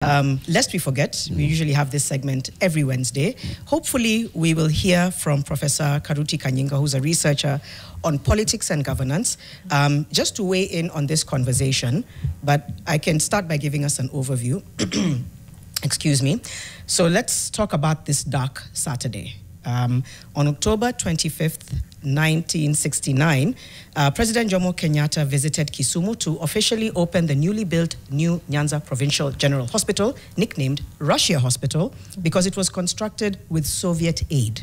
Lest we forget, we usually have this segment every Wednesday. Hopefully, we will hear from Professor Karuti Kanyinga, who's a researcher on politics and governance, just to weigh in on this conversation. But I can start by giving us an overview. Excuse me. So let's talk about this dark Saturday. On October 25th, 1969, President Jomo Kenyatta visited Kisumu to officially open the newly built New Nyanza Provincial General Hospital, nicknamed Russia Hospital, because it was constructed with Soviet aid.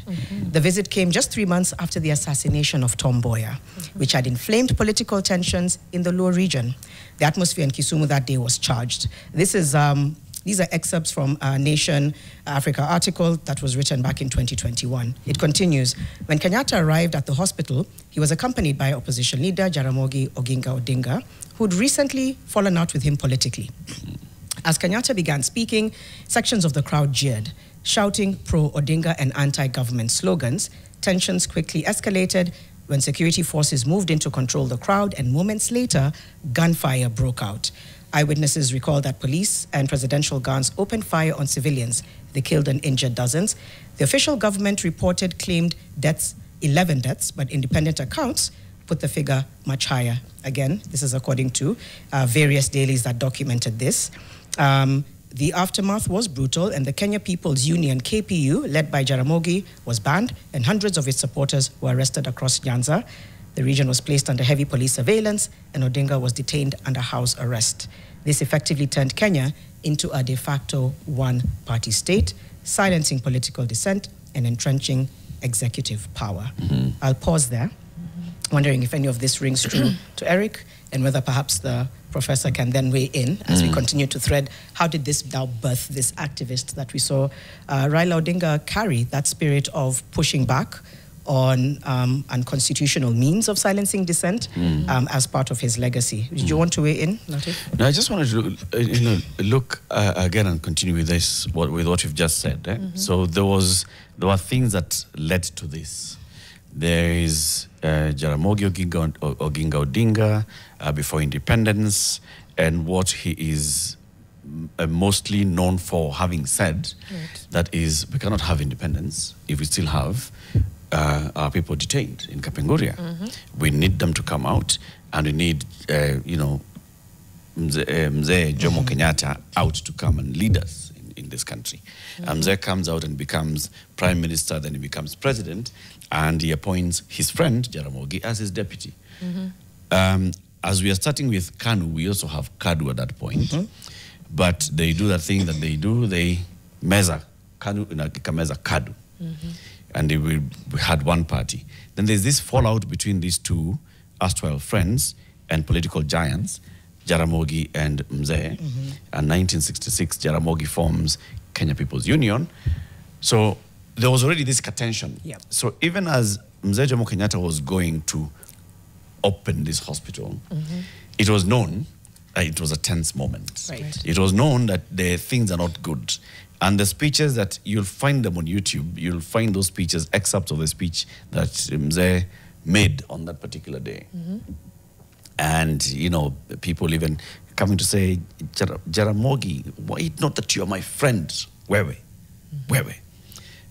The visit came just 3 months after the assassination of Tom Mboya, which had inflamed political tensions in the Luo region. The atmosphere in Kisumu that day was charged. These are excerpts from a Nation Africa article that was written back in 2021. It continues, when Kenyatta arrived at the hospital, he was accompanied by opposition leader Jaramogi Oginga Odinga, who'd recently fallen out with him politically. As Kenyatta began speaking, sections of the crowd jeered, shouting pro-Odinga and anti-government slogans. Tensions quickly escalated when security forces moved in to control the crowd, and moments later, gunfire broke out. Eyewitnesses recall that police and presidential guns opened fire on civilians. They killed and injured dozens. The official government reported claimed deaths, 11 deaths, but independent accounts put the figure much higher. Again, this is according to various dailies that documented this. The aftermath was brutal, and the Kenya People's Union, KPU, led by Jaramogi, was banned, and hundreds of its supporters were arrested across Nyanza. The region was placed under heavy police surveillance, and Odinga was detained under house arrest. This effectively turned Kenya into a de facto one-party state, silencing political dissent and entrenching executive power. I'll pause there, wondering if any of this rings true to Eric, and whether perhaps the professor can then weigh in as we continue to thread how did this now birth this activist that we saw Raila Odinga carry that spirit of pushing back on unconstitutional means of silencing dissent as part of his legacy. Did you want to weigh in, Latif? No, I just wanted to look again and continue with this, with what you've just said. So there were things that led to this. There is Jaramogi Oginga Odinga before independence, and what he is mostly known for having said, that is, we cannot have independence if we still have our people detained in Kapenguria. We need them to come out, and we need, Mzee Jomo Kenyatta out to come and lead us in this country. Mzee comes out and becomes prime minister, then he becomes president, and he appoints his friend Jaramogi as his deputy. As we are starting with KANU, we also have KADU at that point, but they do that thing that they do, they measure KANU in a KADU. And we had one party. Then there's this fallout between these two erstwhile friends and political giants, Jaramogi and Mzee. And 1966, Jaramogi forms Kenya People's Union. So there was already this contention. So even as Mzee Jomo Kenyatta was going to open this hospital, it was known it was a tense moment. It was known that the things are not good. And the speeches that you'll find them on YouTube, you'll find those speeches, excerpts of the speech that Mzee made on that particular day. And, you know, people even coming to say, Jaramogi, why not that you're my friend? Wewe.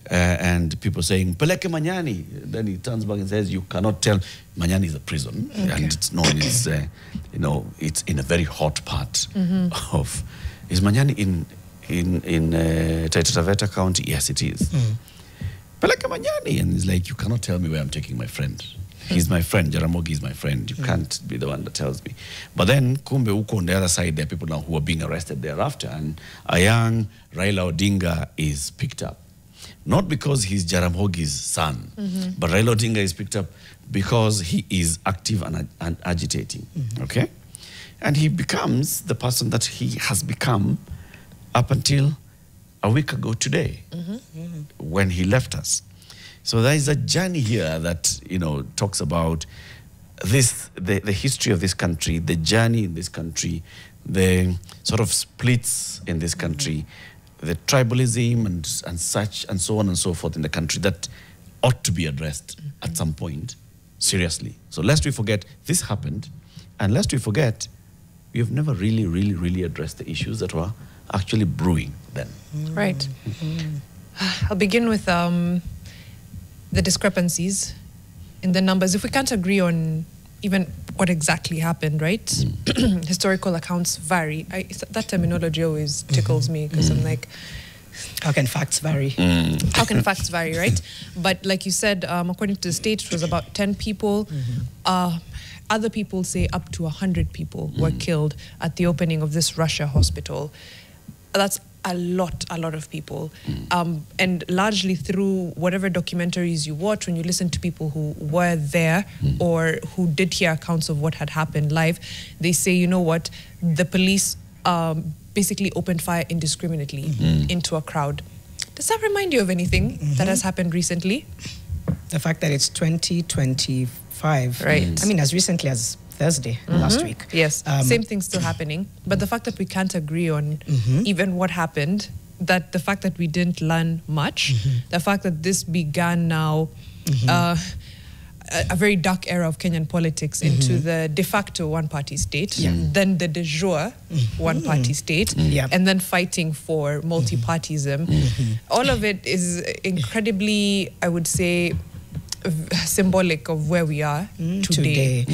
And people saying, Peleke Manyani. Then he turns back and says, you cannot tell. Manyani is a prison. And it's known, it's, you know, it's in a very hot part of... Is Manyani in Taita Taveta County? Yes, it is. Peleke Manyani. And he's like, you cannot tell me where I'm taking my friend. He's my friend. Jaramogi is my friend. You can't be the one that tells me. But then, kumbe uko on the other side, there are people now who are being arrested thereafter. And a young Raila Odinga is picked up. Not because he's Jaramogi's son, but Raila Odinga is picked up because he is active and agitating. Okay? And he becomes the person that he has become up until a week ago today, when he left us. So there is a journey here that, you know, talks about this, the history of this country, the journey in this country, the sort of splits in this country, the tribalism and such and so on and so forth in the country that ought to be addressed at some point, seriously. So lest we forget, this happened, and lest we forget, we have never really addressed the issues that were actually brewing then? Right. I'll begin with the discrepancies in the numbers. If we can't agree on even what exactly happened, right? Historical accounts vary. That terminology always tickles me because I'm like, how can facts vary? How can facts vary, right? But like you said, according to the state, it was about 10 people. Other people say up to 100 people were killed at the opening of this Russia hospital. That's a lot of people. And largely through whatever documentaries you watch, when you listen to people who were there or who did hear accounts of what had happened live, they say, you know what, the police basically opened fire indiscriminately into a crowd. Does that remind you of anything that has happened recently? The fact that it's 2025. Right. I mean, as recently as Thursday last week. Yes, same thing still happening. But the fact that we can't agree on even what happened, that the fact that we didn't learn much, the fact that this began now a very dark era of Kenyan politics into the de facto one-party state, then the de jure one-party state, and then fighting for multi-partyism. All of it is incredibly, I would say, symbolic of where we are today.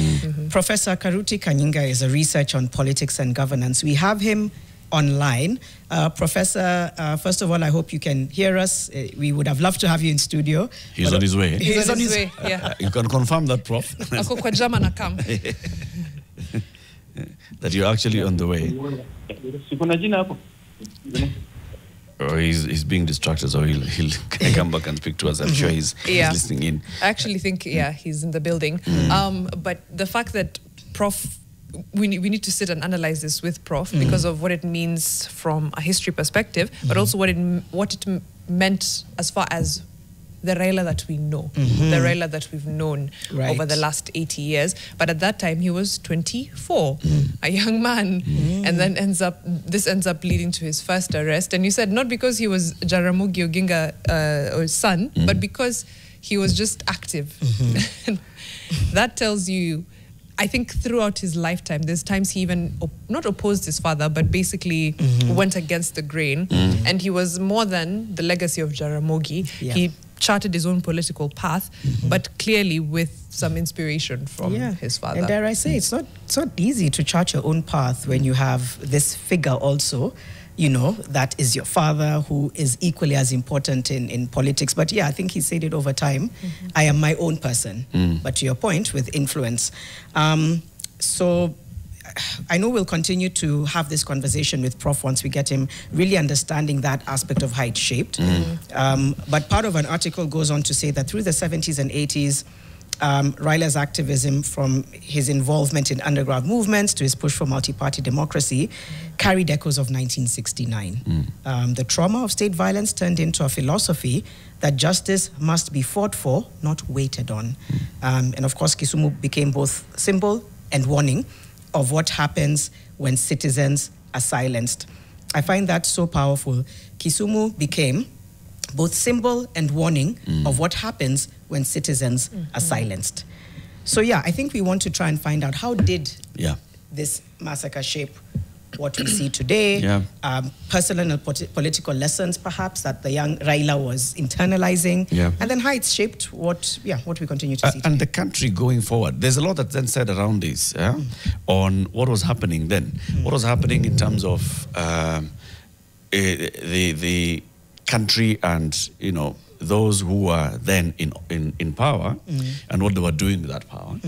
Professor Karuti Kanyinga is a researcher on politics and governance. We have him online. Professor, first of all, I hope you can hear us. We would have loved to have you in studio. He's on his way. He's on his way, yeah. You can confirm that, Prof. Ako kwa jama na kam. That you're actually on the way. Or he's being distracted, so he'll come back and speak to us. I'm sure he's listening in. I actually think, he's in the building. But the fact that Prof, we need to sit and analyze this with Prof because of what it means from a history perspective, but also what it meant as far as the Raila that we know, the Raila that we've known over the last 80 years. But at that time, he was 24, a young man. And then this ends up leading to his first arrest. And you said not because he was Jaramogi Oginga's son, but because he was just active. That tells you, I think throughout his lifetime, there's times he even not opposed his father, but basically went against the grain. And he was more than the legacy of Jaramogi. He charted his own political path, but clearly with some inspiration from his father. And dare I say, it's not easy to chart your own path when you have this figure also, you know, that is your father, who is equally as important in politics. But yeah, I think he said it over time. I am my own person. But to your point, with influence. So I know we'll continue to have this conversation with Prof once we get him really understanding that aspect of how it's shaped. But part of an article goes on to say that through the 70s and 80s, Raila's activism, from his involvement in underground movements to his push for multi-party democracy, carried echoes of 1969. The trauma of state violence turned into a philosophy that justice must be fought for, not waited on. And of course, Kisumu became both symbol and warning of what happens when citizens are silenced. I find that so powerful. Kisumu became both symbol and warning of what happens when citizens are silenced. So yeah, I think we want to try and find out how did this massacre shape what we see today, personal and political lessons perhaps that the young Raila was internalizing, and then how it's shaped what we continue to see today. And the country going forward. There's a lot that's then said around this, on what was happening then. What was happening in terms of the country and, you know, those who were then in power and what they were doing with that power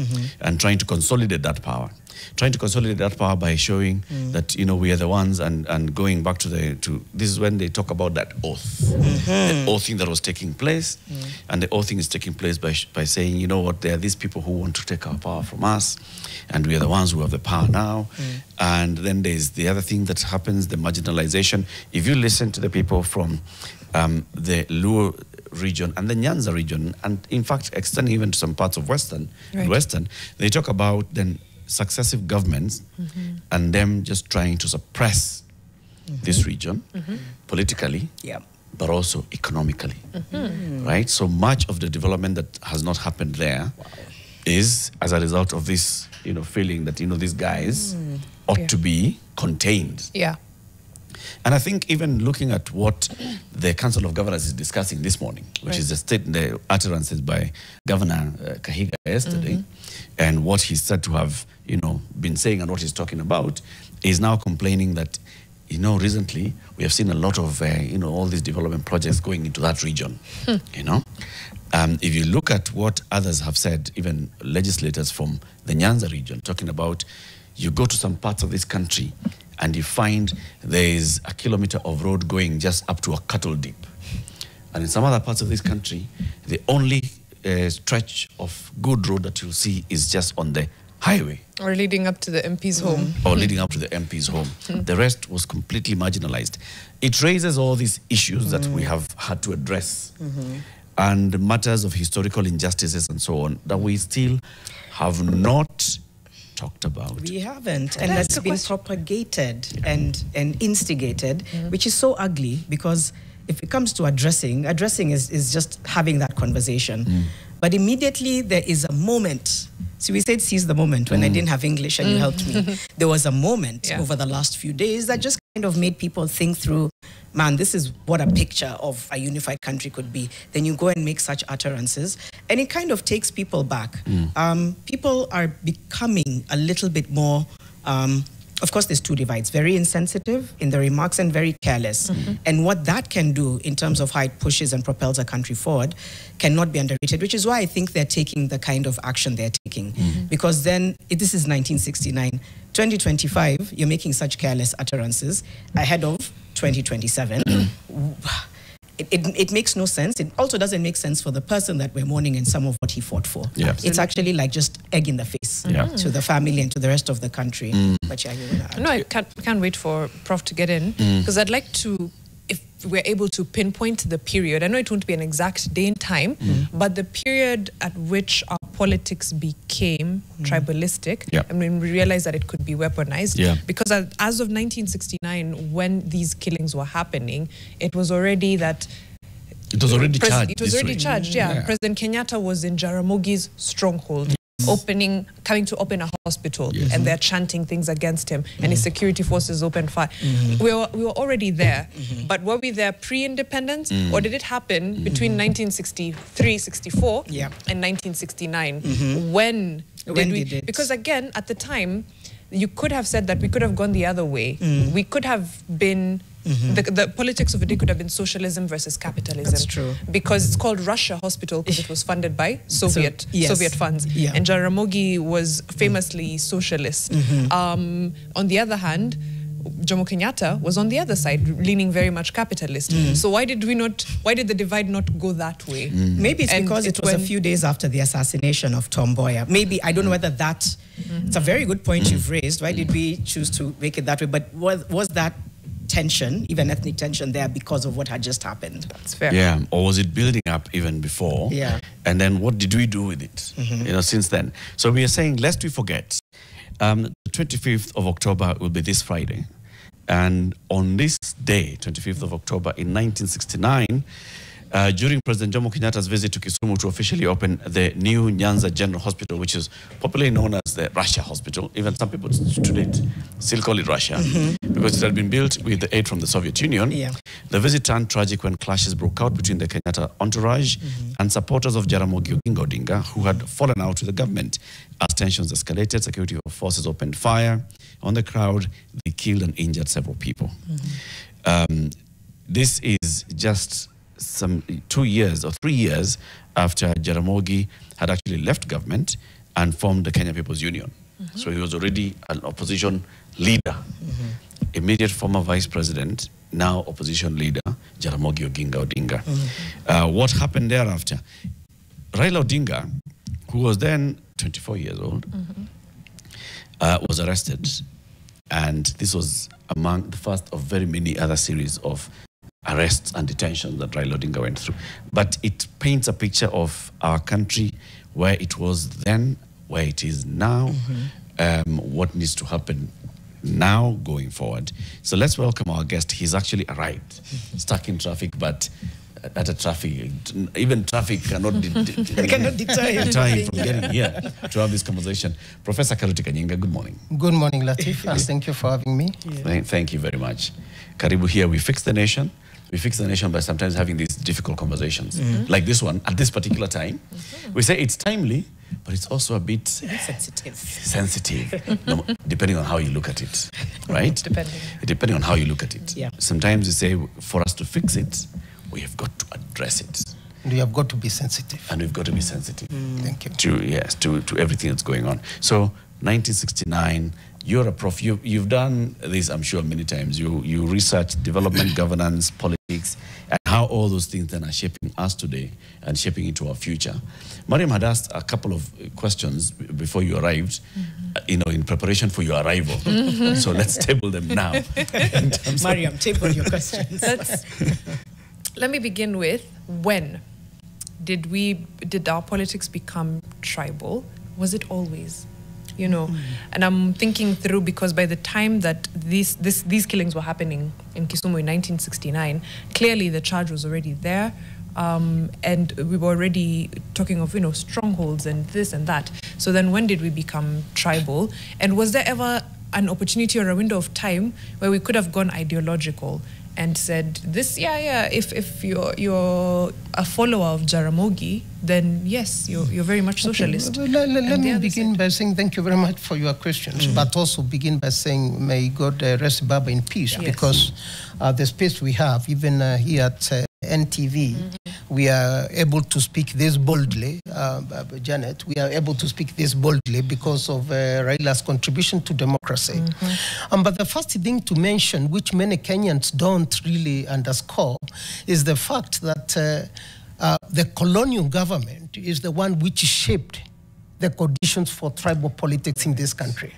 and trying to consolidate that power. Trying to consolidate that power by showing that, you know, we are the ones and going back to this is when they talk about that oath. The oathing that was taking place. And the oathing is taking place by saying, you know what, there are these people who want to take our power from us and we are the ones who have the power now. And then there's the other thing that happens, the marginalization. If you listen to the people from the Luo region and the Nyanza region, and in fact extending even to some parts of Western, they talk about then successive governments and them just trying to suppress this region politically, but also economically, right? So much of the development that has not happened there is as a result of this, you know, feeling that, you know, these guys ought to be contained. And I think even looking at what the Council of Governors is discussing this morning, which is the utterances by Governor Kahiga yesterday, and what he's said to have, been saying and what he's talking about, is now complaining that, recently we have seen a lot of, all these development projects going into that region, If you look at what others have said, even legislators from the Nyanza region, talking about, you go to some parts of this country and you find there is a kilometer of road going just up to a cattle dip. And in some other parts of this country, the only stretch of good road that you'll see is just on the highway. Or leading up to the MP's home. Or leading up to the MP's home. The rest was completely marginalized. It raises all these issues that we have had to address. And matters of historical injustices and so on that we still have not talked about. We haven't, and that's been propagated and instigated, which is so ugly, because if it comes to addressing is just having that conversation. But immediately there is a moment. See, we said seize the moment when I didn't have English and you helped me. There was a moment over the last few days that just kind of made people think through, man, this is what a picture of a unified country could be. Then you go and make such utterances, and it kind of takes people back. People are becoming a little bit more, of course, there's two divides, very insensitive in the remarks and very careless. And what that can do in terms of how it pushes and propels a country forward cannot be underrated, which is why I think they're taking the kind of action they're taking. Because then, this is 1969. 2025, you're making such careless utterances ahead of 2027. It makes no sense. It also doesn't make sense for the person that we're mourning and some of what he fought for. It's actually like just egg in the face to the family and to the rest of the country. But yeah, you want to add? No, I can't wait for Prof to get in, because I'd like to, if we're able to pinpoint the period, I know it won't be an exact day and time, but the period at which our politics became tribalistic, I mean, we realized that it could be weaponized, because as of 1969, when these killings were happening, it was already that... It was already charged. It was already charged, President Kenyatta was in Jaramogi's stronghold, coming to open a hospital, and they're chanting things against him, and his security forces opened fire. We were already there, but were we there pre-independence, or did it happen between 1963, 64 and 1969? When did we? Because again, at the time, you could have said that we could have gone the other way. We could have been... The politics of the day could have been socialism versus capitalism. That's true. Because it's called Russia Hospital because it was funded by Soviet funds. And Jaramogi was famously socialist. On the other hand, Jomo Kenyatta was on the other side, leaning very much capitalist. So why did the divide not go that way? Maybe it's because it was a few days after the assassination of Tom Mboya. Maybe, I don't know whether that, it's a very good point you've raised. Why did we choose to make it that way? But was that tension, even ethnic tension there because of what had just happened? That's fair. Yeah, or was it building up even before? Yeah. And then what did we do with it, since then? So we are saying, lest we forget, the 25th of October will be this Friday. And on this day, 25th of October in 1969, during President Jomo Kenyatta's visit to Kisumu to officially open the new Nyanza General Hospital, which is popularly known as the Russia Hospital. Even some people today still call it Russia, because it had been built with the aid from the Soviet Union. The visit turned tragic when clashes broke out between the Kenyatta entourage and supporters of Jaramogi Oginga Odinga, who had fallen out with the government. As tensions escalated, security forces opened fire on the crowd. They killed and injured several people. This is just some 2 years or 3 years after Jaramogi had actually left government and formed the Kenya People's Union. So he was already an opposition leader. Immediate former vice president, now opposition leader, Jaramogi Oginga Odinga. What happened thereafter? Raila Odinga, who was then 24 years old, was arrested. And this was among the first of very many other series of arrests and detentions that Raila Odinga went through. But it paints a picture of our country, where it was then, where it is now, what needs to happen now going forward. So let's welcome our guest. He's actually arrived, stuck in traffic, but at a traffic. Even traffic cannot, cannot deter him from getting here to have this conversation. Professor Karuti Kanyinga, good morning. Good morning, Latif, and thank you for having me. Yeah. Thank you very much. Karibu here, we fix the nation. We fix the nation by sometimes having these difficult conversations, like this one, at this particular time. We say it's timely, but it's also a bit sensitive, no, depending on how you look at it, right? Depending on how you look at it. Yeah. Sometimes you say, for us to fix it, we have got to address it. We have got to be sensitive. And we've got to be sensitive. Thank you. To everything that's going on. So, 1969, you're a prof. You've done this, I'm sure, many times. You research development, governance, politics, and how all those things then are shaping us today and shaping into our future. Mariam had asked a couple of questions before you arrived, in preparation for your arrival. So let's table them now. Mariam, table your questions. Let me begin with, when did our politics become tribal? Was it always? And I'm thinking through, because by the time that these killings were happening in Kisumu in 1969, clearly the charge was already there, and we were already talking of strongholds and this and that. So then, when did we become tribal? And was there ever an opportunity or a window of time where we could have gone ideological and said this, if you're a follower of Jaramogi, then yes, you're very much socialist. Okay. Let me begin by saying thank you very much for your questions, but also begin by saying may God rest Baba in peace, because the space we have, even here at NTV, we are able to speak this boldly, Janet, we are able to speak this boldly because of Raila's contribution to democracy. But the first thing to mention, which many Kenyans don't really underscore, is the fact that the colonial government is the one which shaped the conditions for tribal politics in this country.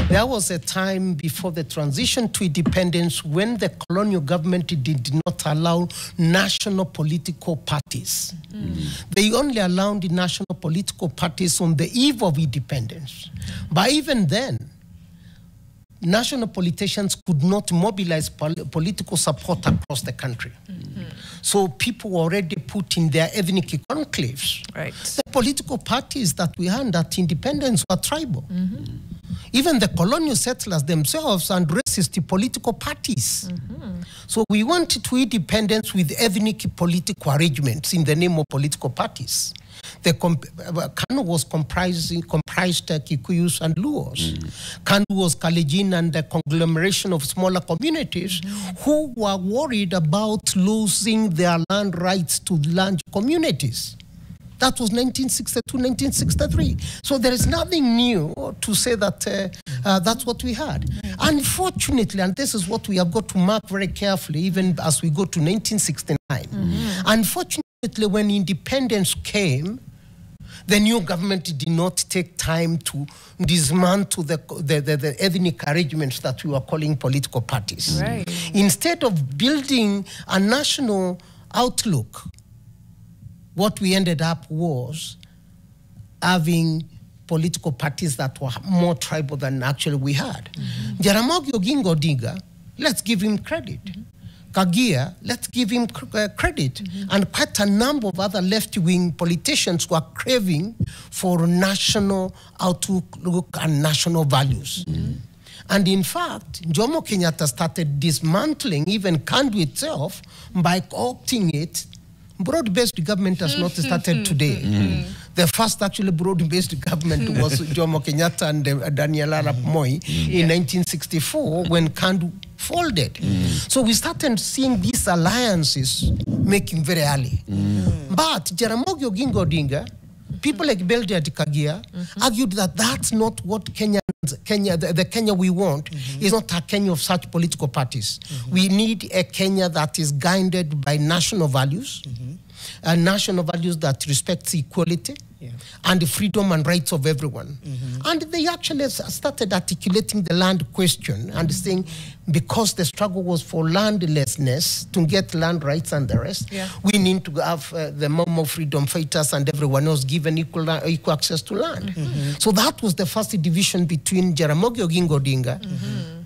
There was a time before the transition to independence when the colonial government did not allow national political parties. They only allowed the national political parties on the eve of independence. But even then, national politicians could not mobilize political support across the country. So people were already put in their ethnic conclaves. Right. The political parties that we had at independence were tribal. Even the colonial settlers themselves and racist political parties. So we went to independence with ethnic political arrangements in the name of political parties. Kanu was comprised Kikuyus and Luos. Kanu was Kalenjin and the conglomeration of smaller communities who were worried about losing their land rights to large communities. That was 1962, 1963. So there is nothing new to say that that's what we had. Unfortunately, and this is what we have got to mark very carefully, even as we go to 1969. Unfortunately, when independence came, the new government did not take time to dismantle the ethnic arrangements that we were calling political parties. Right. Instead of building a national outlook, what we ended up was having political parties that were more tribal than actually we had. Jaramogi Oginga Odinga, let's give him credit. Kagia, let's give him credit. And quite a number of other left-wing politicians were craving for national outlook and national values. And in fact, Jomo Kenyatta started dismantling even KANU itself by co-opting it. Broad-based government has not started today. The first actually broad-based government was Jomo Kenyatta and Daniel Arap Moi in 1964 when KANU folded. So we started seeing these alliances making very early. But Jaramogi Oginga Odinga, people like Beldia Kagia, argued that that's not what the Kenya we want is not a Kenya of such political parties. We need a Kenya that is guided by national values, and national values that respects equality and the freedom and rights of everyone. And they actually started articulating the land question and saying, because the struggle was for landlessness, to get land rights and the rest, we need to have the Momo freedom fighters and everyone else given equal access to land. So that was the first division between Jaramogi Oginga Odinga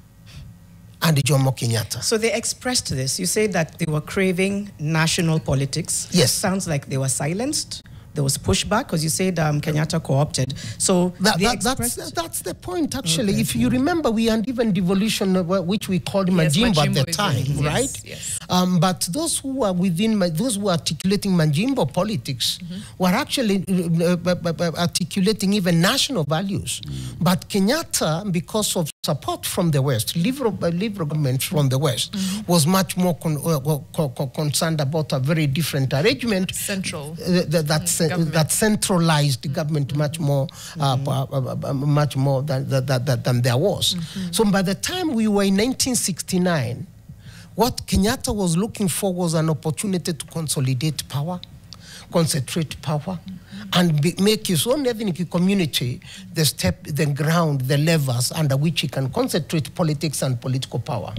and Jomo Kenyatta. So they expressed this. You say that they were craving national politics. Yes. Sounds like they were silenced. There was pushback because you said Kenyatta co-opted. So that's the point, actually. Okay. If you remember, we had even devolution, which we called Majimbo at the time, right? Yes. But those who were those who were articulating Majimbo politics were actually articulating even national values. But Kenyatta, because of support from the West, Liberal government from the West, was much more concerned about a very different arrangement. Central. That centralized government much more than there was. So by the time we were in 1969, what Kenyatta was looking for was an opportunity to consolidate power, concentrate power, and make his own ethnic community the ground, the levers under which he can concentrate politics and political power.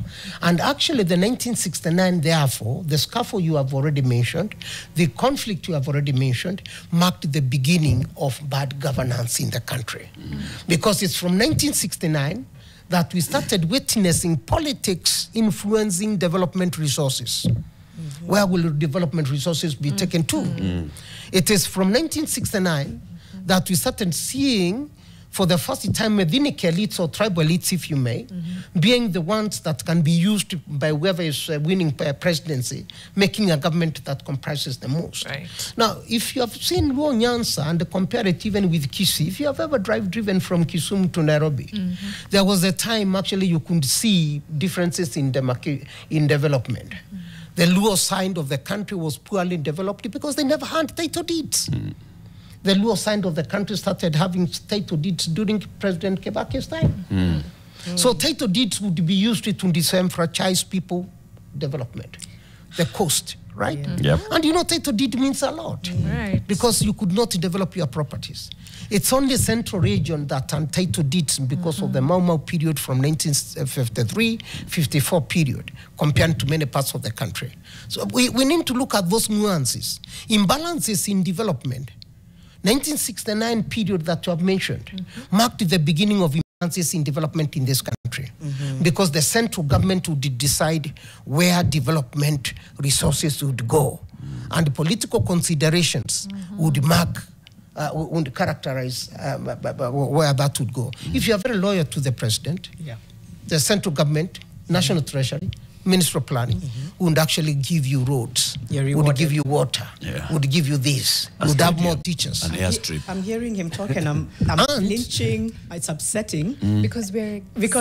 And actually, the 1969, therefore, the scuffle you have already mentioned, the conflict you have already mentioned, marked the beginning of bad governance in the country. Because it's from 1969 that we started witnessing politics influencing development resources. Where will development resources be taken to? It is from 1969 that we started seeing, for the first time, ethnic elites or tribal elites, if you may, being the ones that can be used by whoever is winning presidency, making a government that comprises the most. Right. Now, if you have seen Luo Nyanza and compare it even with Kisii, if you have ever driven from Kisumu to Nairobi, there was a time actually you could see differences in development. The Luo side of the country was poorly developed because they never had title deeds. The Luo side of the country started having title deeds during President Kibaki's time. So title deeds would be used to disenfranchise people development, the coast, right? Yep. And you know, title deed means a lot. Right. Because you could not develop your properties. It's only central region that untitled deeds because of the Mau Mau period from 1953-54 period, compared to many parts of the country. So we need to look at those nuances. Imbalances in development. 1969 period that you have mentioned marked the beginning of imbalances in development in this country because the central government would decide where development resources would go and political considerations would mark would characterize where that would go. If you are very loyal to the president, the central government, national treasury, Minister of Planning would actually give you roads, would give you water, would give you this, would have more teachers. An airstrip. I'm hearing him talk and I'm flinching. It's upsetting. Because we're let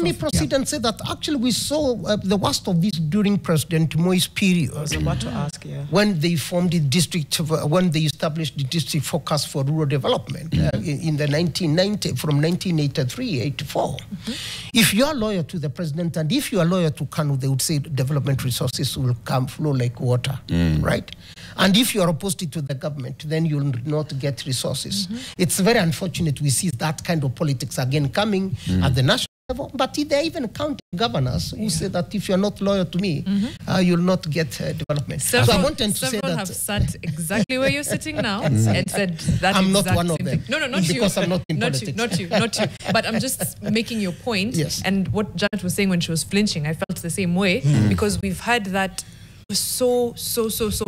me proceed and say that actually we saw the worst of this during President Moi's period. I was about to ask, when they formed the district, when they established the district focus for rural development in the 1990, from 1983-84. If you are loyal to the president, and if you are loyal to Kanu, they would say development resources will flow like water, right? And if you are opposed to the government, then you will not get resources. It's very unfortunate we see that kind of politics again coming at the national level, but there are even county governors who say that if you're not loyal to me, you'll not get development. So I wanted to say that have sat exactly where you're sitting now and said that I'm not one of them. No, not you. Because I'm not in politics. Not you. But I'm just making your point. Yes. And what Janet was saying when she was flinching, I felt the same way because we've had that so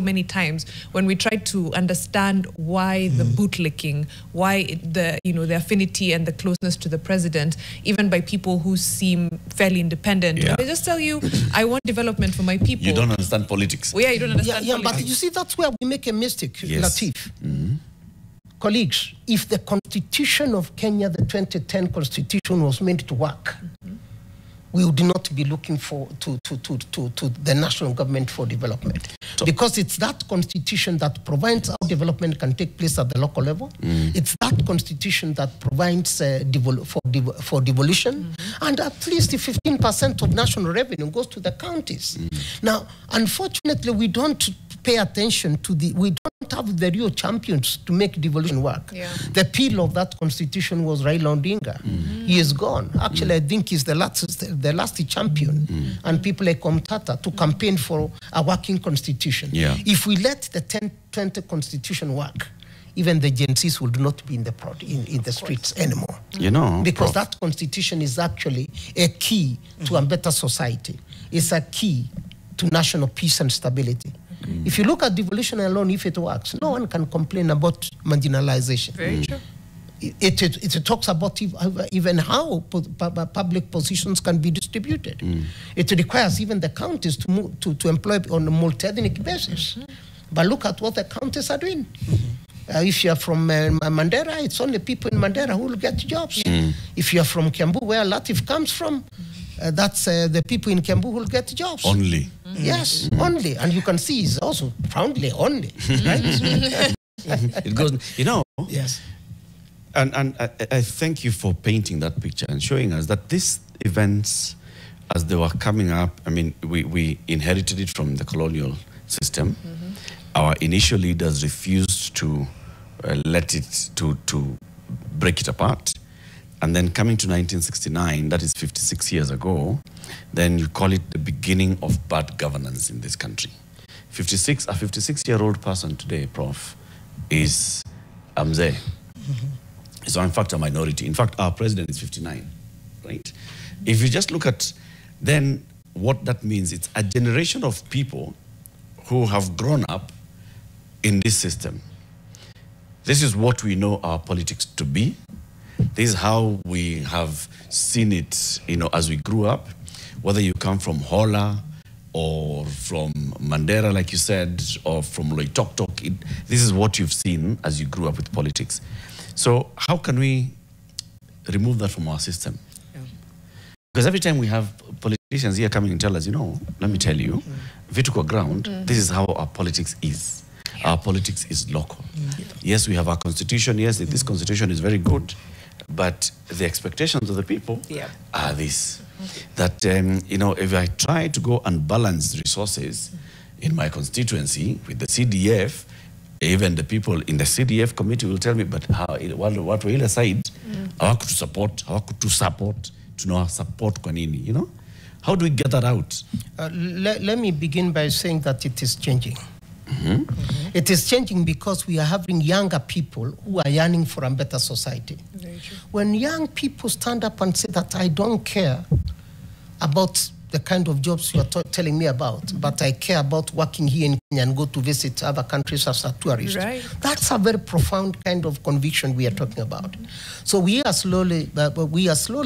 many times when we tried to understand why the bootlicking, why the affinity and the closeness to the president, even by people who seem fairly independent. They just tell you, I want development for my people. You don't understand politics. Well, you don't understand politics. But you see, that's where we make a mistake, Latif. Colleagues, if the constitution of Kenya, the 2010 constitution, was meant to work, we would not be looking to the national government for development. Because it's that constitution that provides how development can take place at the local level. It's that constitution that provides for devolution. And at least 15% of national revenue goes to the counties. Now, unfortunately, we don't pay attention to we don't have the real champions to make devolution work. The pillar of that constitution was Raila Odinga. He is gone. Actually, I think he's the last champion, and people like Omtata to campaign for a working constitution. If we let the 1020 constitution work, even the Gen Zs would not be in the streets anymore. You know, because Prof, that constitution is actually a key to a better society. It's a key to national peace and stability. If you look at devolution alone, if it works, no one can complain about marginalization. Very true. It talks about even how public positions can be distributed. It requires even the counties to move, to employ on a multi-ethnic basis. But look at what the counties are doing. If you're from Mandera, it's only people in Mandera who will get jobs. If you're from Kiambu, where Latif comes from, that's the people in Kiambu who will get jobs. only. Yes, only. And you can see it's also proudly only. Right? It goes, you know. Yes. And I thank you for painting that picture and showing us that these events, as they were coming up, I mean, we inherited it from the colonial system. Our initial leaders refused to let it, to break it apart. And then coming to 1969, that is 56 years ago, then you call it the beginning of bad governance in this country. A 56-year-old person today, Prof, is Amze. So in fact a minority. In fact, our president is 59, right? If you just look at then what that means, it's a generation of people who have grown up in this system. This is what we know our politics to be. This is how we have seen it, you know, as we grew up. Whether you come from Hola or from Mandera, like you said, or from Loitoktok, this is what you've seen as you grew up with politics. So how can we remove that from our system? Because every time we have politicians here coming and tell us, you know, let me tell you, vertical ground, this is how our politics is. Our politics is local. Yes, we have our constitution. Yes, this constitution is very good. But the expectations of the people are this. That, you know, if I try to go and balance resources in my constituency with the CDF, even the people in the CDF committee will tell me, but how, what will aside, how to support, to know support kwa nini, you know? How do we get that out? Let me begin by saying that it is changing. It is changing because we are having younger people who are yearning for a better society. Very true. When young people stand up and say that I don't care about the kind of jobs you are telling me about, but I care about working here in Kenya and go to visit other countries as a tourist. Right. That's a very profound kind of conviction we are talking about. So we are slowly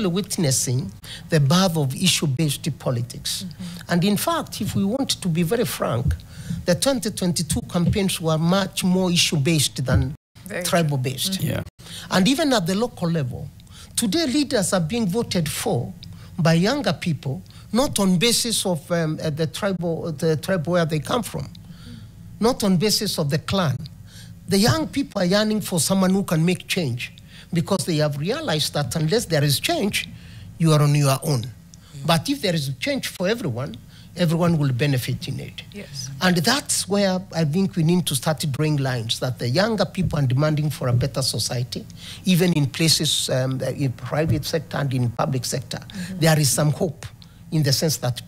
witnessing the birth of issue-based politics. And in fact, if we want to be very frank, the 2022 campaigns were much more issue-based than tribal-based. Yeah. And even at the local level, today leaders are being voted for by younger people, not on basis of the tribe where they come from, not on basis of the clan. The young people are yearning for someone who can make change because they have realized that unless there is change, you are on your own. But if there is change for everyone, everyone will benefit in it. Yes. And that's where I think we need to start drawing lines, that the younger people are demanding for a better society, even in places, in private sector and in public sector. There is some hope in the sense that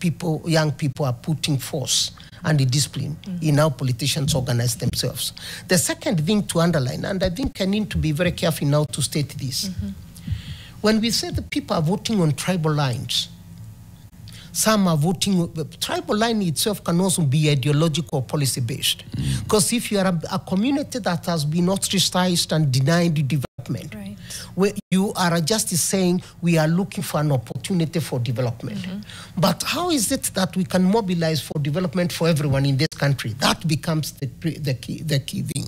young people are putting force and discipline in how politicians organize themselves. The second thing to underline, and I think I need to be very careful now to state this, when we say that people are voting on tribal lines, some are voting, tribal line itself can also be ideological or policy based. Because if you are a community that has been ostracized and denied development, where you are just saying we are looking for an opportunity for development. But how is it that we can mobilize for development for everyone in this country? That becomes the key thing.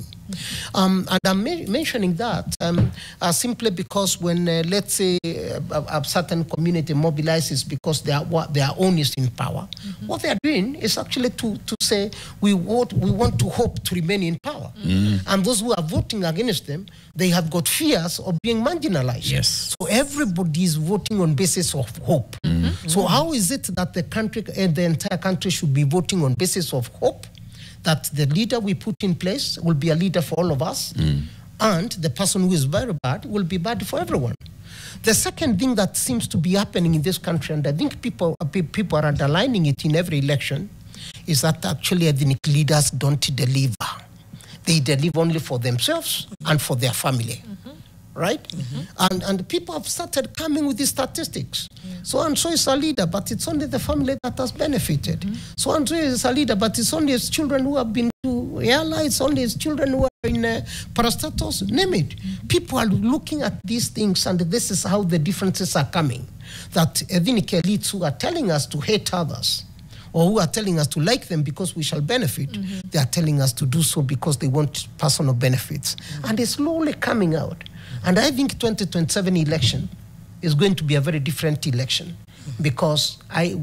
And I'm mentioning that simply because when, let's say, a certain community mobilizes because their own is in power, what they are doing is actually to say we want to hope to remain in power. And those who are voting against them, they have got fears of being marginalized. Yes. So everybody is voting on basis of hope. So how is it that the country, the entire country should be voting on basis of hope? That the leader we put in place will be a leader for all of us, and the person who is very bad will be bad for everyone. The second thing that seems to be happening in this country, and I think people are underlining it in every election, is that actually ethnic leaders don't deliver. They live only for themselves and for their family. Right? And people have started coming with these statistics. So-and-so is a leader, but it's only the family that has benefited. So-and-so is a leader, but it's only his children who have been to airlines, it's only his children who are in parastatus, name it. People are looking at these things, and this is how the differences are coming. That ethnic elites who are telling us to hate others, or who are telling us to like them because we shall benefit, they are telling us to do so because they want personal benefits. And it's slowly coming out. And I think 2027 election is going to be a very different election, because I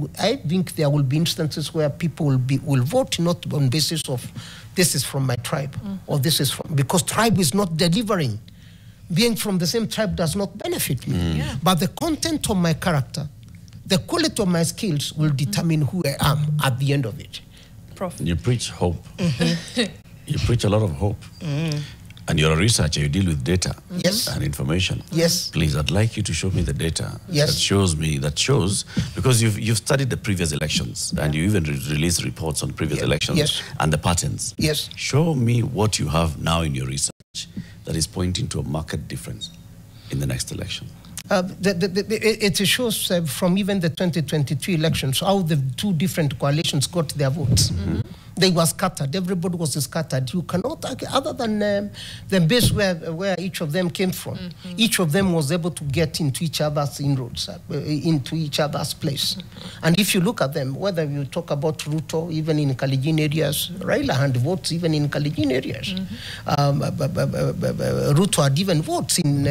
think there will be instances where people will vote not on basis of this is from my tribe or this is from, because tribe is not delivering. Being from the same tribe does not benefit me. But the content of my character, the quality of my skills will determine who I am at the end of it. Prof. You preach hope. You preach a lot of hope. And you're a researcher, you deal with data and information. Yes. Please, I'd like you to show me the data Yes. that shows, because you've studied the previous elections and you even released reports on previous elections and the patterns. Yes. Show me what you have now in your research that is pointing to a marked difference in the next election. It shows from even the 2022 elections how the two different coalitions got their votes. They were scattered. Everybody was scattered. You cannot, other than the base where each of them came from, each of them was able to get into each other's inroads, into each other's place. And if you look at them, whether you talk about Ruto, even in Kalenjin areas, Raila had votes even in Kalenjin areas. Ruto had even votes in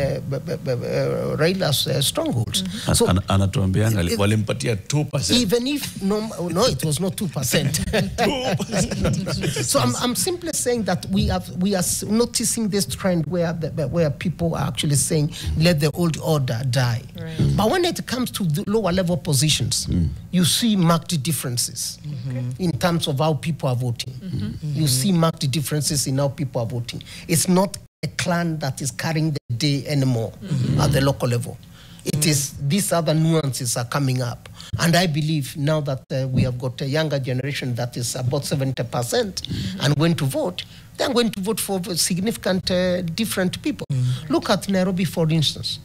Raila's strongholds. So Anatuambianga walimpatia 2%. even if, no, it was not 2%. So I'm simply saying that we are noticing this trend where people are actually saying, let the old order die. Right. But when it comes to the lower level positions, you see marked differences in terms of how people are voting. You see marked differences in how people are voting. It's not a clan that is carrying the day anymore at the local level. It is, these other nuances are coming up. And I believe now that we have got a younger generation that is about 70% and going to vote, they're going to vote for significant different people. Look at Nairobi, for instance.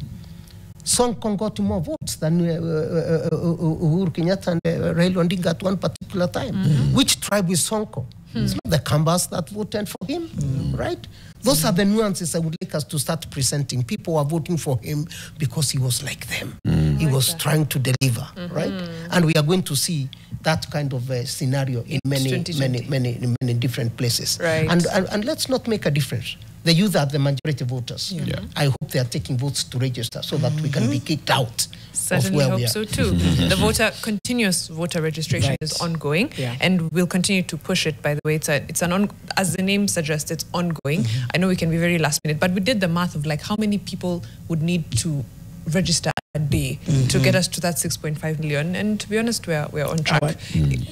Sonko got more votes than Uhuru Kenyatta and Raila Odinga at one particular time. Which tribe is Sonko? It's not the Kambas that voted for him, right? Those are the nuances I would like us to start presenting. People are voting for him because he was like them. He was trying to deliver, right? And we are going to see that kind of scenario in many different places. Right. And let's not make a difference. The youth are the majority voters. I hope they are taking votes to register so that we can be kicked out. Certainly hope so too. The continuous voter registration is ongoing, and we'll continue to push it. By the way, as the name suggests, it's ongoing. I know we can be very last minute, but we did the math of like how many people would need to register a day to get us to that 6.5 million, and to be honest, we're on track.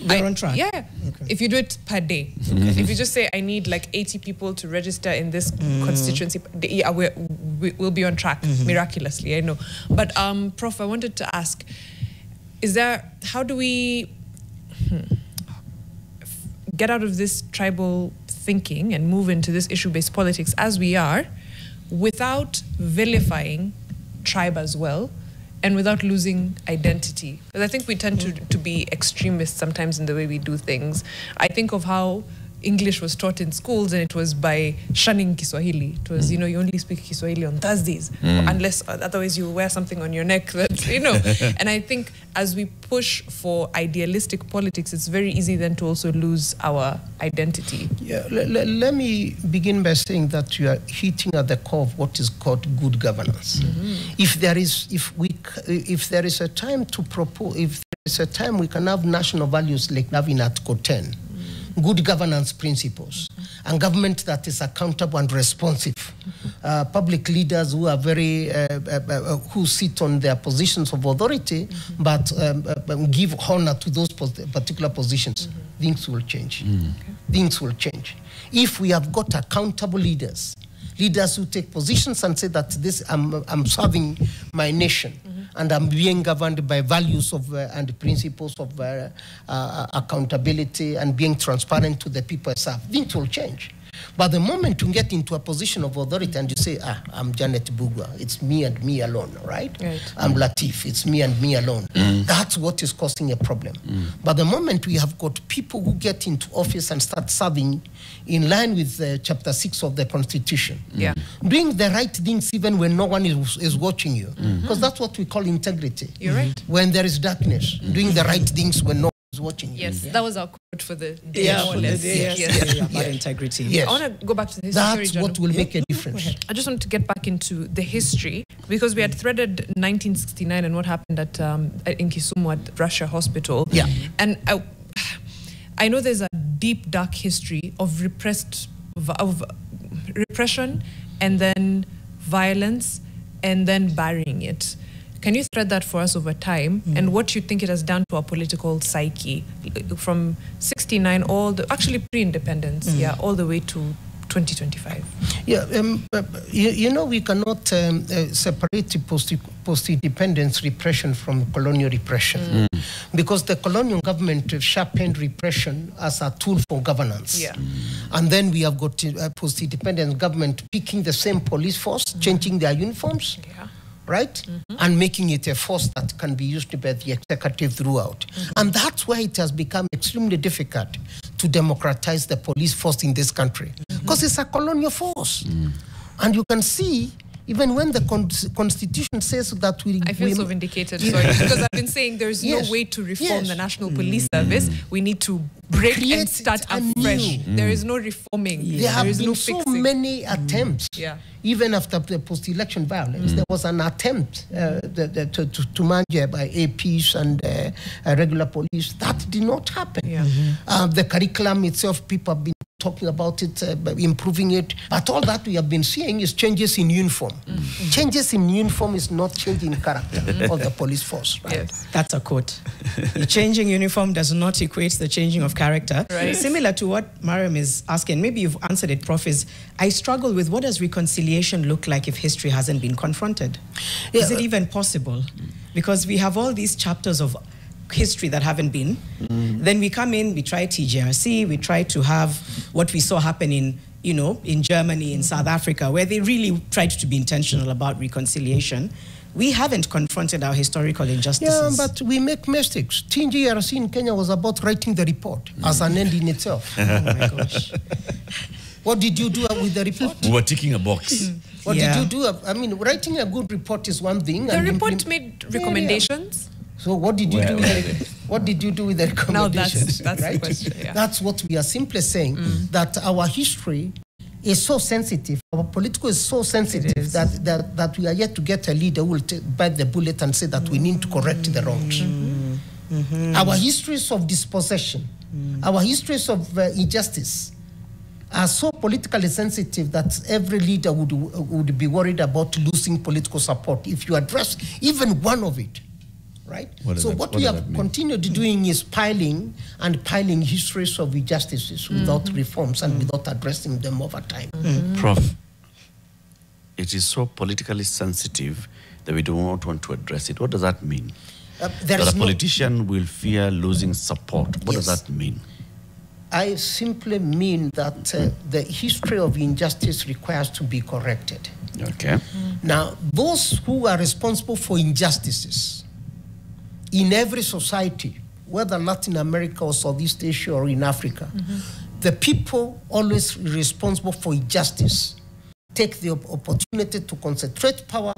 We're on track. Yeah. Okay. If you do it per day, if you just say I need like 80 people to register in this constituency, we'll be on track miraculously. I know, but Prof, I wanted to ask: how do we get out of this tribal thinking and move into this issue-based politics as we are, without vilifying tribe as well, and without losing identity? Because I think we tend to be extremists sometimes in the way we do things. I think of how English was taught in schools, and it was by shunning Kiswahili. It was, you only speak Kiswahili on Thursdays, unless otherwise you wear something on your neck that, And I think as we push for idealistic politics, it's very easy then to also lose our identity. Yeah, let me begin by saying that you are hitting at the core of what is called good governance. If there is a time to propose, if there is a time we can have national values like having Article 10, good governance principles, and government that is accountable and responsive. Public leaders who are who sit on their positions of authority, but give honor to those particular positions. Things will change. Things will change. If we have got accountable leaders who take positions and say that I'm serving my nation, and I'm being governed by values and principles of accountability and being transparent to the people I serve, things will change. But the moment you get into a position of authority and you say, I'm Janet Bugwa, it's me and me alone, right? I'm Latif, it's me and me alone. That's what is causing a problem. But the moment we have got people who get into office and start serving in line with Chapter 6 of the Constitution, doing the right things even when no one is watching you, because that's what we call integrity. You're right. When there is darkness, doing the right things when no one is watching you. Yes, that was our quote for the day. About integrity. Yes. I want to go back to the history. That's what will make a difference. I just want to get back into the history because we had threaded 1969 and what happened at in Kisumu at Russia Hospital. Yeah. And I know there's a deep, dark history of repression and then violence and then burying it. Can you thread that for us over time and what you think it has done to our political psyche from 69 actually pre-independence, all the way to 2025? Yeah, you know, we cannot separate post-independence repression from colonial repression because the colonial government sharpened repression as a tool for governance. Yeah. And then we have got post-independence government picking the same police force, changing their uniforms. Yeah. Right? And making it a force that can be used by the executive throughout. And that's why it has become extremely difficult to democratize the police force in this country. Because it's a colonial force. And you can see, even when the Constitution says that I feel so vindicated, sorry, because I've been saying there's no way to reform the National Police Service. We need to break and start afresh. There is no reforming. There have is been no so fixing. many attempts. Even after the post-election violence, there was an attempt to manage by APs and regular police. That did not happen. The curriculum itself, people have been talking about it, improving it. But all that we have been seeing is changes in uniform. Changes in uniform is not changing character of the police force. Right? Yes. That's a quote. The changing uniform does not equate the changing of character. Right. Similar to what Mariam is asking, maybe you've answered it, Prof, is I struggle with what does reconciliation look like if history hasn't been confronted? Is it even possible? Because we have all these chapters of history that haven't been. Then we come in, we try TJRC, we try to have what we saw happen in, you know, in Germany, in South Africa, where they really tried to be intentional about reconciliation. We haven't confronted our historical injustices. Yeah, but we make mistakes. TJRC in Kenya was about writing the report as an end in itself. Oh my gosh. What did you do with the report? We were ticking a box. What did you do? I mean, writing a good report is one thing. The report made recommendations. So what did you do? What did you do with the recommendations? Now that's right? the question. Yeah. That's what we are simply saying. That our history is so sensitive. Our political is so sensitive that we are yet to get a leader who will bite the bullet and say that we need to correct the wrongs. Our histories of dispossession, our histories of injustice are so politically sensitive that every leader would be worried about losing political support if you address even one of it. Right? So what we have continued doing is piling histories of injustices without reforms and without addressing them over time. Prof, it is so politically sensitive that we do not want to address it. What does that mean? That a politician will fear losing support. What does that mean? I simply mean that the history of injustice requires to be corrected. Okay. Now, those who are responsible for injustices in every society, whether Latin America or Southeast Asia or in Africa, the people always responsible for injustice take the opportunity to concentrate power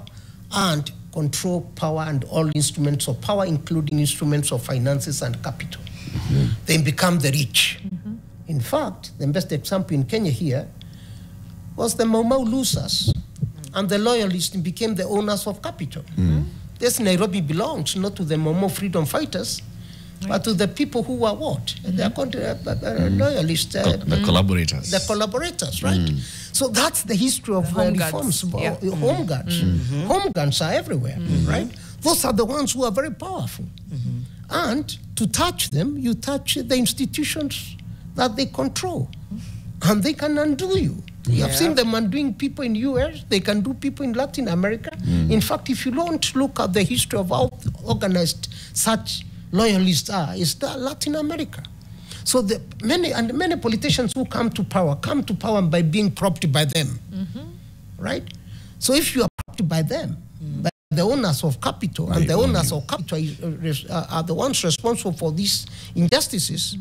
and control power and all instruments of power, including instruments of finances and capital. They become the rich. In fact, the best example in Kenya here was the Mau Mau losers, and the loyalists became the owners of capital. This Nairobi belongs not to the Mau Mau freedom fighters, but to the people who are what? They are called loyalists. The collaborators. The collaborators, right? So that's the history of home reforms. guards. Home guards. Home guards are everywhere, right? Those are the ones who are very powerful. And to touch them, you touch the institutions that they control. And they can undo you. You have seen them undoing people in US, they can do people in Latin America. In fact, if you don't look at the history of how organized such loyalists are, it's Latin America. So many politicians who come to power by being propped by them, right? So if you are propped by them, by the owners of capital, and the owners of capital are the ones responsible for these injustices,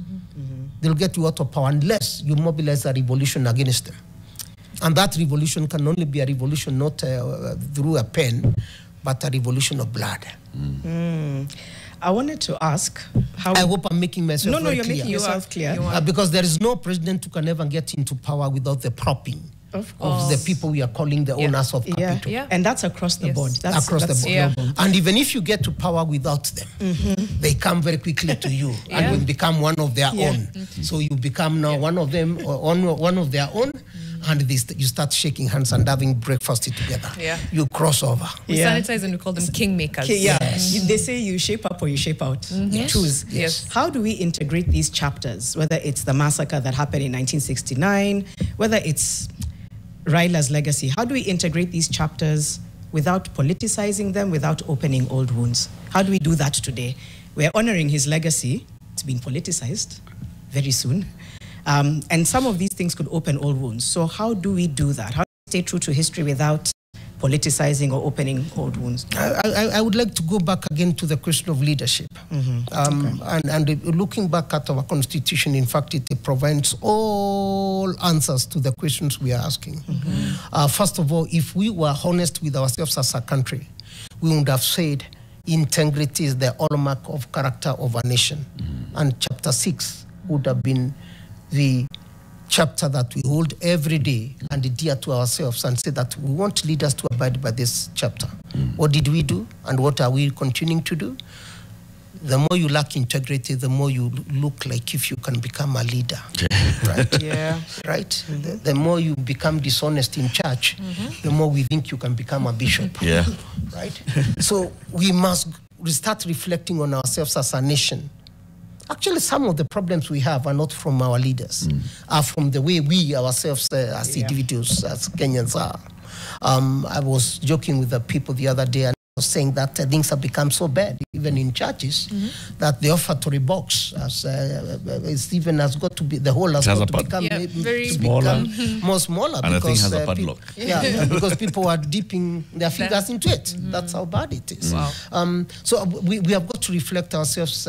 they'll get you out of power unless you mobilize a revolution against them. And that revolution can only be a revolution not through a pen, but a revolution of blood. I wanted to ask how... I hope I'm making myself No, you're clear. making yourself clear. Because there is no president who can ever get into power without the propping of the people we are calling the owners of capital. Yeah. And that's across the board. That's across the board. global. And even if you get to power without them, they come very quickly to you and will become one of their own. So you become now one of them, or one of their own, and you start shaking hands and having breakfast together. You cross over. We sanitize and we call them kingmakers. They say you shape up or you shape out. Choose. How do we integrate these chapters, whether it's the massacre that happened in 1969, whether it's Raila's legacy? How do we integrate these chapters without politicizing them, without opening old wounds? How do we do that today? We're honoring his legacy. It's being politicized very soon. And some of these things could open old wounds. So how do we do that? How do we stay true to history without politicizing or opening old wounds? I would like to go back again to the question of leadership. And looking back at our constitution, in fact, it provides all answers to the questions we are asking. First of all, if we were honest with ourselves as a country, we would have said integrity is the hallmark of character of a nation. And chapter 6 would have been the chapter that we hold every day and dear to ourselves, and say that we want leaders to abide by this chapter. What did we do, and what are we continuing to do? The more you lack integrity, the more you look like if you can become a leader. Right? Right? The more you become dishonest in church, the more we think you can become a bishop. Right? So we must start reflecting on ourselves as a nation. Actually, some of the problems we have are not from our leaders, are from the way we ourselves as individuals, as Kenyans are. I was joking with the people the other day, and I was saying that things have become so bad, even in churches, that the offertory box even has got to be, the whole has got to become very smaller, more smaller. And because, I think has a padlock. Because people are dipping their fingers into it. That's how bad it is. So we have got to reflect ourselves,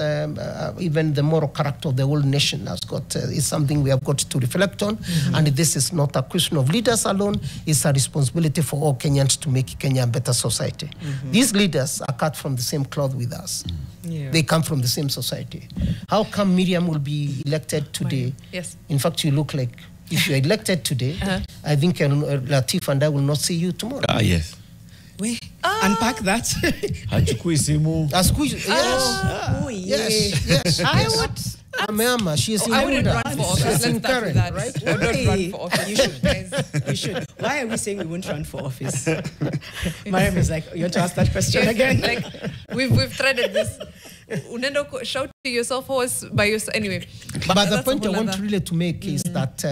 even the moral character of the whole nation is something we have got to reflect on. And this is not a question of leaders alone, it's a responsibility for all Kenyans to make Kenya a better society. These leaders are cut from the same cloth with us. They come from the same society. How come Miriam will be elected today? In fact, you look like, if you're elected today, I think Latif and I will not see you tomorrow. Yes. Wait, unpack that. Hachukui simu. Yes. I would. She is I wouldn't run for office. Let's start with that. Right? I would not run for office. You should, guys. You should. Why are we saying we won't run for office? Mariam is like, you want to ask that question again? Like, we've threaded this. Unendo shout to yourself horse by yourself. Anyway. But the point I want really to make is that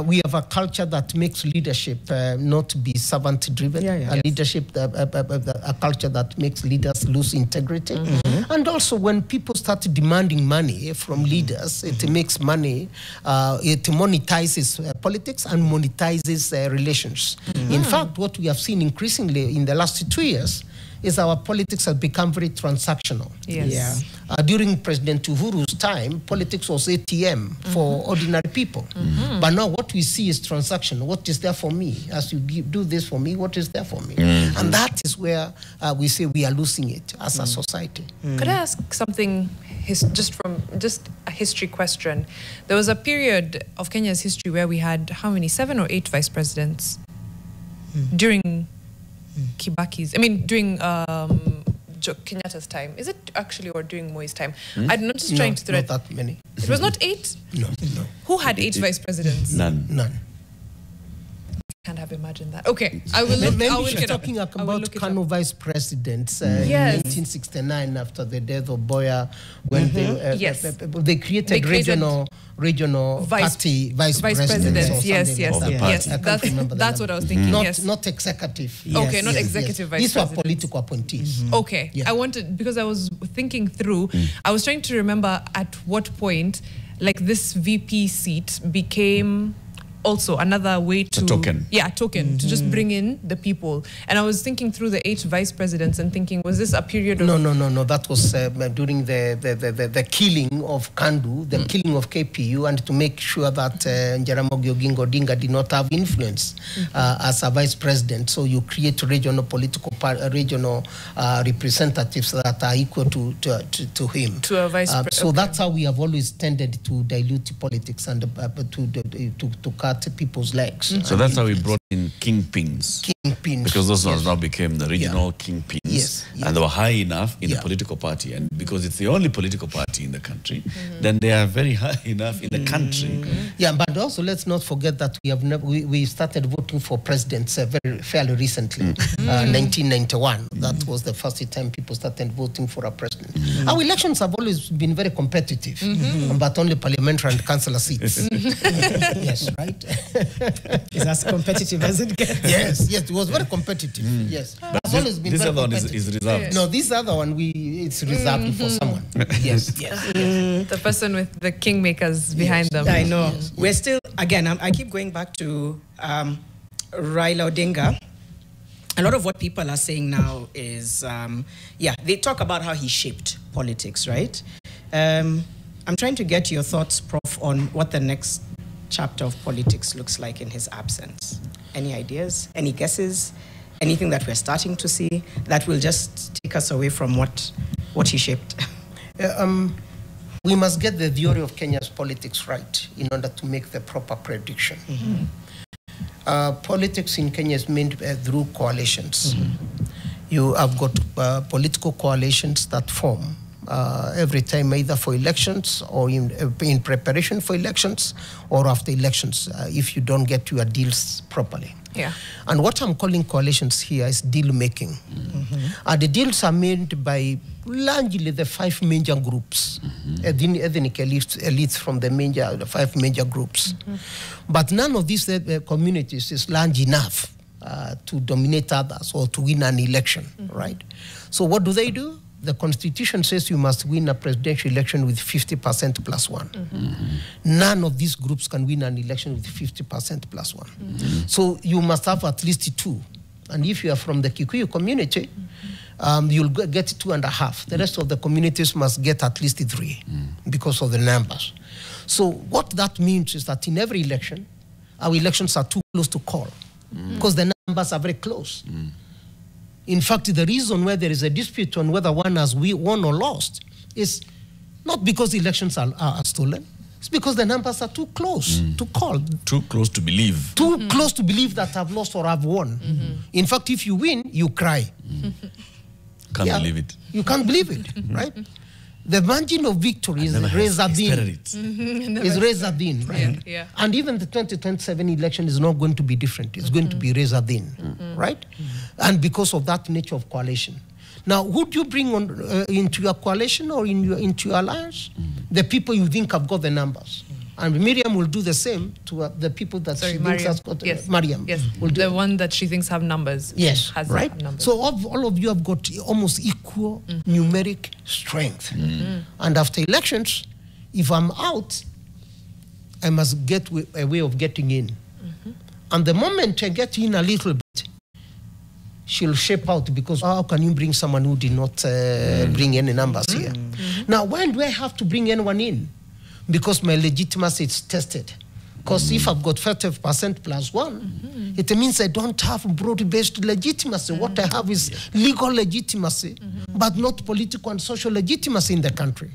we have a culture that makes leadership not be servant-driven. A leadership, a culture that makes leaders lose integrity. And also when people start demanding money from leaders, it makes money, it monetizes politics and monetizes relations. In fact, what we have seen increasingly in the last 2 years is our politics has become very transactional. During President Uhuru's time, politics was ATM for ordinary people. But now what we see is transaction. What is there for me? As you do this for me, what is there for me? And that is where we say we are losing it as a society. Could I ask something, just a history question? There was a period of Kenya's history where we had, how many, 7 or 8 vice presidents during Kibaki's, during Kenyatta's time. Is it actually, or during Moi's time? I'm not just trying to thread. Not that many. It was not 8? No. Who had 8 vice presidents? None. Can't have imagined that. Okay, I will look. Maybe I will she's look it up. talking about Kano vice presidents in 1869 after the death of Boya, when they created regional party vice presidents. Yes. That's what I was thinking. Not executive. Okay, not executive vice presidents. These were political appointees. Okay, I wanted, because I was thinking through, I was trying to remember at what point like this VP seat became also another way to token. To just bring in the people. And I was thinking through the 8 vice presidents and thinking, was this a period of No. That was during the killing of Kandu, the killing of KPU, and to make sure that Jaramogi Oginga Odinga did not have influence as a vice president. So you create regional political regional representatives that are equal to him. To a vice president. So that's how we have always tended to dilute politics and to cut people's legs. So that's how we brought in kingpins. Because those ones now became the regional kingpins. Yes. And they were high enough in the political party. And because it's the only political party in the country, then they are very high enough in the country. Yeah, but also let's not forget that we started voting for presidents fairly recently, 1991. That was the first time people started voting for a president. Our elections have always been very competitive, but only parliamentary and councillor seats. Yes, right? Is as competitive as it gets. Yes, it was very competitive. Yes, But it's always been this very other one competitive. is reserved. No, this other one it's reserved for someone. Yes. the person with the kingmakers behind them. I know. We're still, again, I keep going back to Raila Odinga. A lot of what people are saying now is, they talk about how he shaped politics, right? I'm trying to get your thoughts, Prof, on what the next chapter of politics looks like in his absence. Any ideas? Any guesses? Anything that we're starting to see that will just take us away from what he shaped? We must get the theory of Kenya's politics right in order to make the proper prediction. Politics in Kenya is made through coalitions. You have got political coalitions that form every time, either for elections or in preparation for elections or after elections, if you don't get your deals properly. Yeah. And what I'm calling coalitions here is deal making. The deals are made by largely the 5 major groups, ethnic elites from the 5 major groups. But none of these communities is large enough to dominate others or to win an election, right? So what do? The Constitution says you must win a presidential election with 50% plus 1. None of these groups can win an election with 50% plus 1. So you must have at least 2. And if you are from the Kikuyu community, you'll get 2.5. The rest of the communities must get at least 3 because of the numbers. So what that means is that in every election, our elections are too close to call because the numbers are very close. In fact, the reason why there is a dispute on whether one has won or lost is not because elections are stolen. It's because the numbers are too close to call. Too close to believe. Too close to believe that I've lost or I've won. In fact, if you win, you cry. Can't believe it. You can't believe it, right? The margin of victory is razor thin. Is razor thin, right? Yeah. And even the 2027 election is not going to be different. It's going to be razor thin, right? And because of that nature of coalition. Now, who do you bring on into your coalition or into your alliance? The people you think have got the numbers. And Miriam will do the same to the people that she thinks has got. Mariam. Yes, will do the one that she thinks have numbers. Yes, has right? numbers. So all of you have got almost equal numeric strength. And after elections, if I'm out, I must get a way of getting in. And the moment I get in a little bit, she'll shape out because how can you bring someone who did not bring any numbers here? Now, why do I have to bring anyone in? Because my legitimacy is tested. Because if I've got 30% plus 1, it means I don't have broad-based legitimacy. What I have is legal legitimacy, but not political and social legitimacy in the country.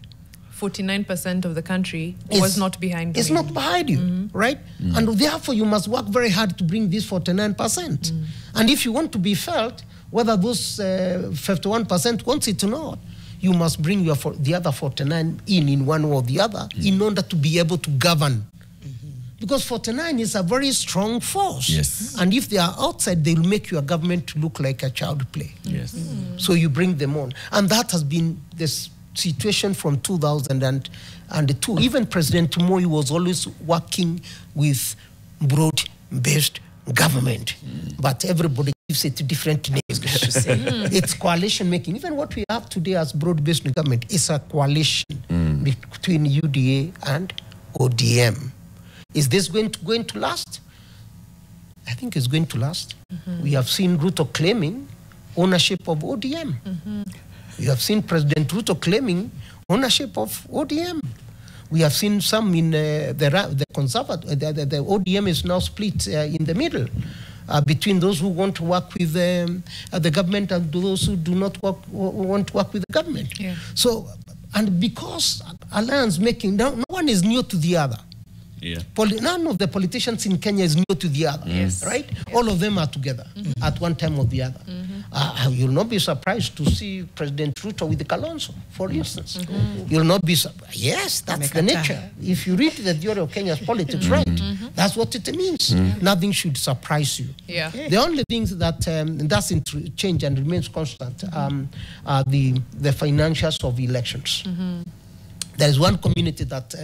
49% of the country was not behind you. It's not behind you, right? And therefore, you must work very hard to bring this 49%. And if you want to be felt, whether those 51% wants it or not, you must bring the other 49 in one or the other in order to be able to govern. Because 49 is a very strong force. Yes. And if they are outside, they will make your government look like a child play. Yes. So you bring them on. And that has been this situation from 2002. Even President Moi was always working with broad-based government. But everybody gives it different names. It's coalition making. Even what we have today as broad-based government is a coalition between UDA and ODM. Is this going to last? I think it's going to last. We have seen Ruto claiming ownership of ODM. We have seen President Ruto claiming ownership of ODM. We have seen some in the conservative, the ODM is now split in the middle between those who want to work with the government and those who do not want to work with the government. Yeah. So, and because alliance making, no one is new to the other. Yeah. None of the politicians in Kenya is new to the other, right? All of them are together at one time or the other. You'll not be surprised to see President Ruto with Kalonzo, for instance. You'll not be surprised. Yes, that's the nature. If you read the theory of Kenya's politics, right, that's what it means. Nothing should surprise you. Yeah. The only things that doesn't change and remains constant are the financials of elections. There is one community that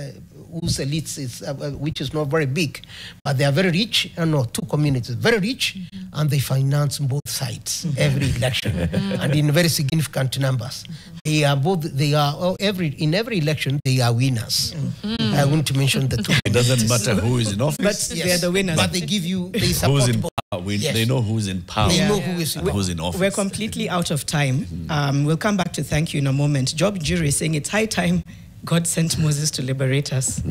whose elites is, which is not very big, but they are very rich. No, two communities, very rich, and they finance both sides every election, and in very significant numbers. They are both. They are in every election they are winners. I want to mention the two. It doesn't matter who is in office. But they are the winners. But they give you, they support Who's in both. power. They know who's in power. They know who is in who's in office. We're completely out of time. We'll come back to thank you in a moment. Job Jury is saying it's high time God sent Moses to liberate us.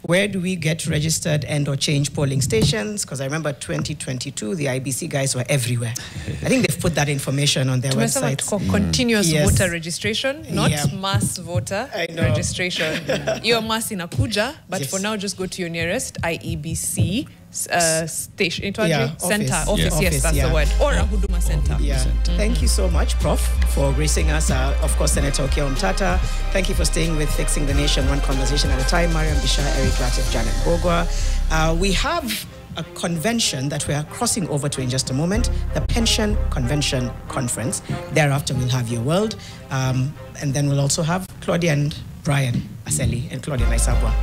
Where do we get registered and or change polling stations? Because I remember 2022, the IBC guys were everywhere. I think they've put that information on their website. Continuous voter registration, not mass voter registration. Your mass inakuja, but for now, just go to your nearest IEBC station, office, yes, that's the word, or a Huduma Center. Thank you so much, Prof, for gracing us. Of course, Senator Okiya Omtata. Thank you for staying with Fixing the Nation, one conversation at a time. Mariam Bishara, Eric Latif, Janet Bogwa. We have a convention that we are crossing over to in just a moment, the Pension Convention Conference. Thereafter, we'll have Your World, and then we'll also have Claudia and Brian Aseli and Claudia Naisabwa.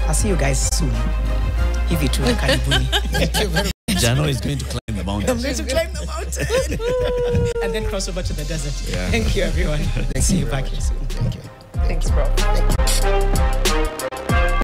I'll see you guys soon. Hivi tu karibuni. Thank you very much. Jano is going to climb the mountain. I'm going to climb the mountain and then cross over to the desert. Thank you, everyone. See you back here soon. Thank you. Thanks, bro. Thank you.